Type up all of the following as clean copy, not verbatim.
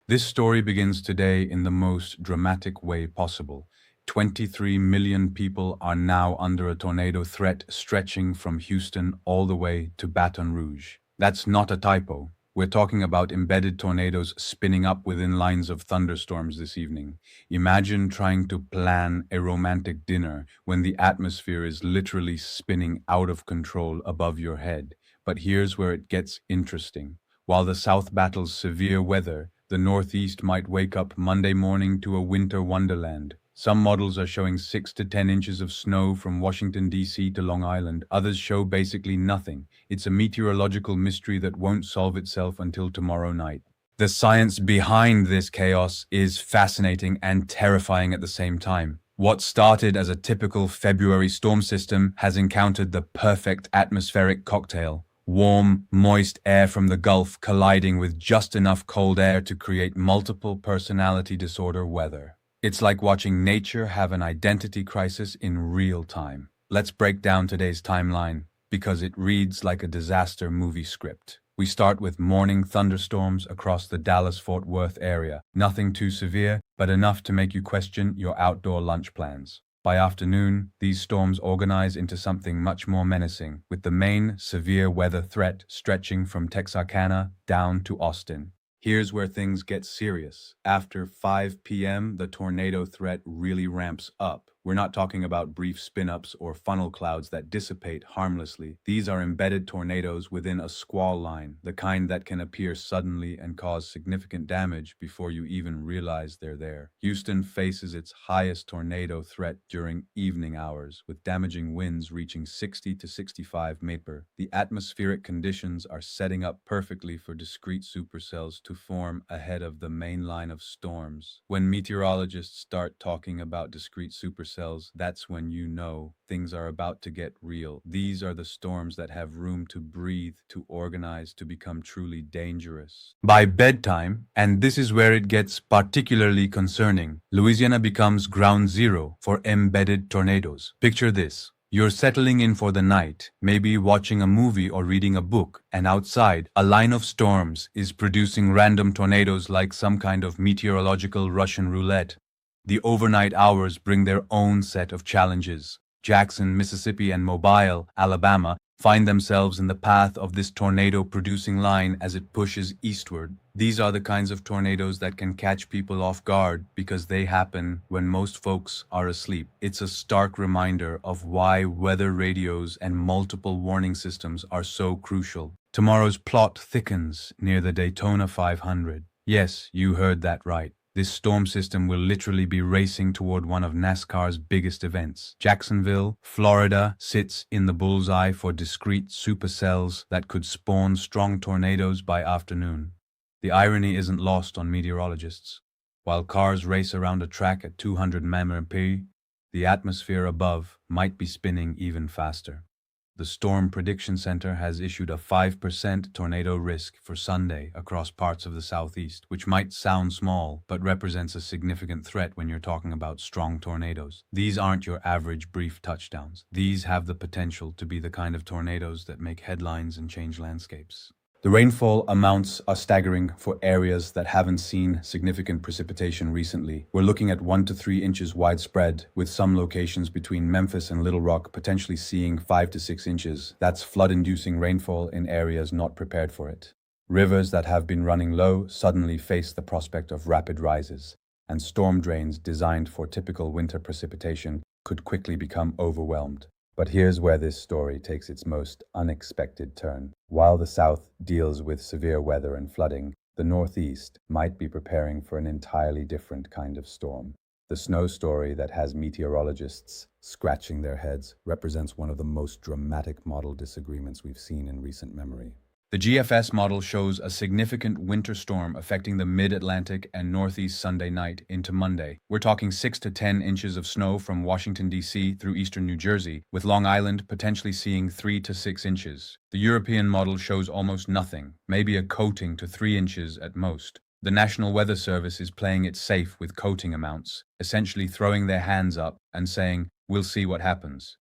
This story begins today in the most dramatic way possible. 23 million people are now under a tornado threat stretching from Houston all the way to Baton Rouge. That's not a typo. We're talking about embedded tornadoes spinning up within lines of thunderstorms this evening. Imagine trying to plan a romantic dinner when the atmosphere is literally spinning out of control above your head. But here's where it gets interesting. While the South battles severe weather, the Northeast might wake up Monday morning to a winter wonderland. Some models are showing 6 to 10 inches of snow from Washington, D.C. to Long Island. Others show basically nothing. It's a meteorological mystery that won't solve itself until tomorrow night. The science behind this chaos is fascinating and terrifying at the same time. What started as a typical February storm system has encountered the perfect atmospheric cocktail. Warm, moist air from the Gulf colliding with just enough cold air to create multiple personality disorder weather. It's like watching nature have an identity crisis in real time. Let's break down today's timeline, because it reads like a disaster movie script. We start with morning thunderstorms across the Dallas-Fort Worth area. Nothing too severe, but enough to make you question your outdoor lunch plans. By afternoon, these storms organize into something much more menacing, with the main severe weather threat stretching from Texarkana down to Austin. Here's where things get serious. After 5 p.m., the tornado threat really ramps up. We're not talking about brief spin-ups or funnel clouds that dissipate harmlessly. These are embedded tornadoes within a squall line, the kind that can appear suddenly and cause significant damage before you even realize they're there. Houston faces its highest tornado threat during evening hours, with damaging winds reaching 60 to 65 mph. The atmospheric conditions are setting up perfectly for discrete supercells to form ahead of the main line of storms. When meteorologists start talking about discrete supercells, that's when you know things are about to get real. These are the storms that have room to breathe, to organize, to become truly dangerous. By bedtime, and this is where it gets particularly concerning, Louisiana becomes ground zero for embedded tornadoes. Picture this. You're settling in for the night, maybe watching a movie or reading a book, and outside, a line of storms is producing random tornadoes like some kind of meteorological Russian roulette. The overnight hours bring their own set of challenges. Jackson, Mississippi, and Mobile, Alabama, find themselves in the path of this tornado-producing line as it pushes eastward. These are the kinds of tornadoes that can catch people off guard because they happen when most folks are asleep. It's a stark reminder of why weather radios and multiple warning systems are so crucial. Tomorrow's plot thickens near the Daytona 500. Yes, you heard that right. This storm system will literally be racing toward one of NASCAR's biggest events. Jacksonville, Florida, sits in the bullseye for discrete supercells that could spawn strong tornadoes by afternoon. The irony isn't lost on meteorologists. While cars race around a track at 200 mph, the atmosphere above might be spinning even faster. The Storm Prediction Center has issued a 5% tornado risk for Sunday across parts of the southeast, which might sound small, but represents a significant threat when you're talking about strong tornadoes. These aren't your average brief touchdowns. These have the potential to be the kind of tornadoes that make headlines and change landscapes. The rainfall amounts are staggering for areas that haven't seen significant precipitation recently. We're looking at 1 to 3 inches widespread, with some locations between Memphis and Little Rock potentially seeing 5 to 6 inches. That's flood-inducing rainfall in areas not prepared for it. Rivers that have been running low suddenly face the prospect of rapid rises, and storm drains designed for typical winter precipitation could quickly become overwhelmed. But here's where this story takes its most unexpected turn. While the South deals with severe weather and flooding, the Northeast might be preparing for an entirely different kind of storm. The snow story that has meteorologists scratching their heads represents one of the most dramatic model disagreements we've seen in recent memory. The GFS model shows a significant winter storm affecting the mid-Atlantic and Northeast Sunday night into Monday. We're talking 6 to 10 inches of snow from Washington, D.C. through eastern New Jersey, with Long Island potentially seeing 3 to 6 inches. The European model shows almost nothing, maybe a coating to 3 inches at most. The National Weather Service is playing it safe with coating amounts, essentially throwing their hands up and saying, "We'll see what happens."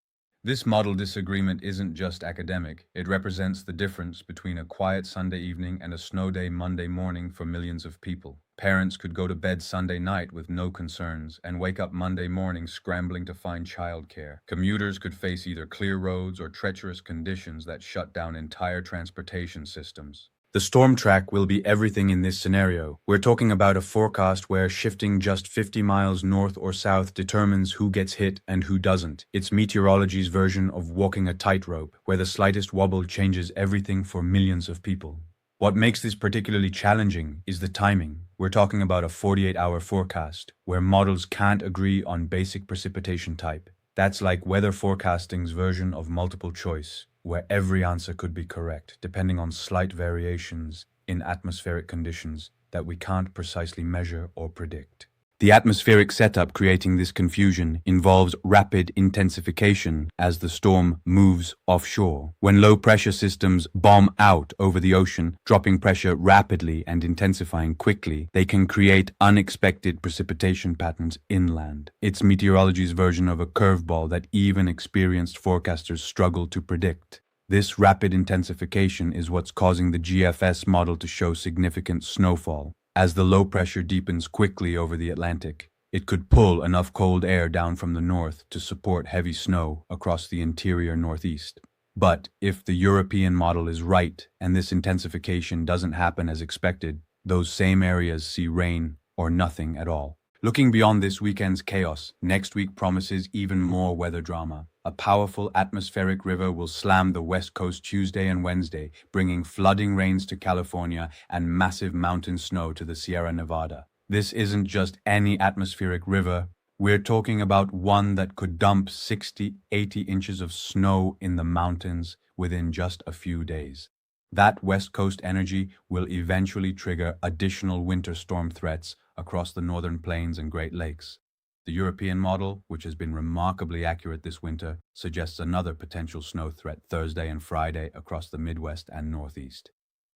This model disagreement isn't just academic. It represents the difference between a quiet Sunday evening and a snow day Monday morning for millions of people. Parents could go to bed Sunday night with no concerns and wake up Monday morning scrambling to find childcare. Commuters could face either clear roads or treacherous conditions that shut down entire transportation systems. The storm track will be everything in this scenario. We're talking about a forecast where shifting just 50 miles north or south determines who gets hit and who doesn't. It's meteorology's version of walking a tightrope, where the slightest wobble changes everything for millions of people. What makes this particularly challenging is the timing. We're talking about a 48-hour forecast, where models can't agree on basic precipitation type. That's like weather forecasting's version of multiple choice, where every answer could be correct, depending on slight variations in atmospheric conditions that we can't precisely measure or predict. The atmospheric setup creating this confusion involves rapid intensification as the storm moves offshore. When low-pressure systems bomb out over the ocean, dropping pressure rapidly and intensifying quickly, they can create unexpected precipitation patterns inland. It's meteorology's version of a curveball that even experienced forecasters struggle to predict. This rapid intensification is what's causing the GFS model to show significant snowfall. As the low pressure deepens quickly over the Atlantic, it could pull enough cold air down from the north to support heavy snow across the interior northeast. But if the European model is right and this intensification doesn't happen as expected, those same areas see rain or nothing at all. Looking beyond this weekend's chaos, next week promises even more weather drama. A powerful atmospheric river will slam the West Coast Tuesday and Wednesday, bringing flooding rains to California and massive mountain snow to the Sierra Nevada. This isn't just any atmospheric river. We're talking about one that could dump 60-80 inches of snow in the mountains within just a few days. That West Coast energy will eventually trigger additional winter storm threats across the northern plains and Great Lakes. The European model, which has been remarkably accurate this winter, suggests another potential snow threat Thursday and Friday across the Midwest and Northeast.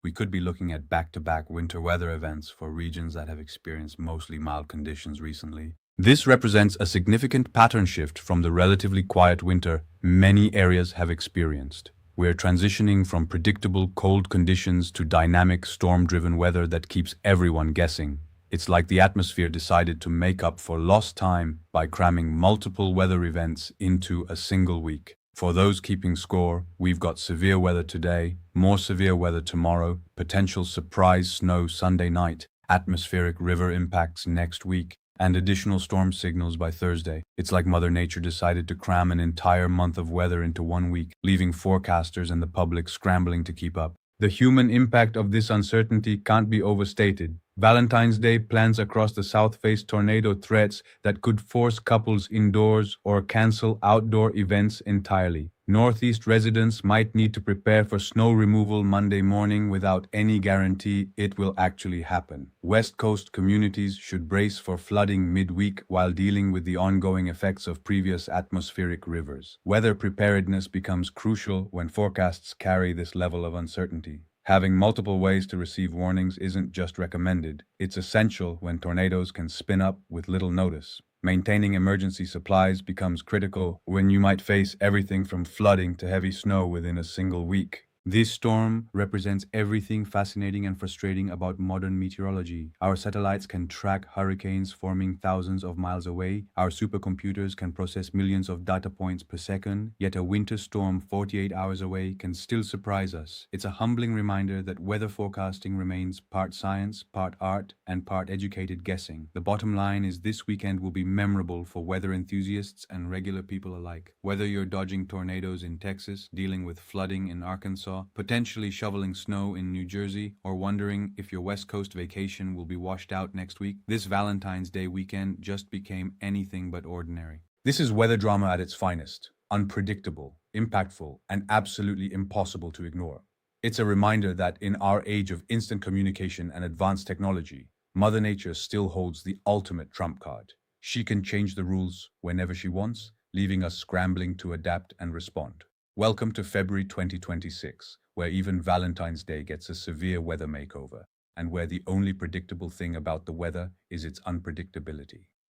We could be looking at back-to-back winter weather events for regions that have experienced mostly mild conditions recently. This represents a significant pattern shift from the relatively quiet winter many areas have experienced. We're transitioning from predictable cold conditions to dynamic storm-driven weather that keeps everyone guessing. It's like the atmosphere decided to make up for lost time by cramming multiple weather events into a single week. For those keeping score, we've got severe weather today, more severe weather tomorrow, potential surprise snow Sunday night, atmospheric river impacts next week, and additional storm signals by Thursday. It's like Mother Nature decided to cram an entire month of weather into 1 week, leaving forecasters and the public scrambling to keep up. The human impact of this uncertainty can't be overstated. Valentine's Day plans across the South face tornado threats that could force couples indoors or cancel outdoor events entirely. Northeast residents might need to prepare for snow removal Monday morning without any guarantee it will actually happen. West Coast communities should brace for flooding midweek while dealing with the ongoing effects of previous atmospheric rivers. Weather preparedness becomes crucial when forecasts carry this level of uncertainty. Having multiple ways to receive warnings isn't just recommended, it's essential when tornadoes can spin up with little notice. Maintaining emergency supplies becomes critical when you might face everything from flooding to heavy snow within a single week. This storm represents everything fascinating and frustrating about modern meteorology. Our satellites can track hurricanes forming thousands of miles away. Our supercomputers can process millions of data points per second. Yet a winter storm 48 hours away can still surprise us. It's a humbling reminder that weather forecasting remains part science, part art, and part educated guessing. The bottom line is this weekend will be memorable for weather enthusiasts and regular people alike. Whether you're dodging tornadoes in Texas, dealing with flooding in Arkansas, potentially shoveling snow in New Jersey, or wondering if your West Coast vacation will be washed out next week, this Valentine's Day weekend just became anything but ordinary. This is weather drama at its finest, unpredictable, impactful, and absolutely impossible to ignore. It's a reminder that in our age of instant communication and advanced technology, Mother Nature still holds the ultimate trump card. She can change the rules whenever she wants, leaving us scrambling to adapt and respond. Welcome to February 2026, where even Valentine's Day gets a severe weather makeover, and where the only predictable thing about the weather is its unpredictability.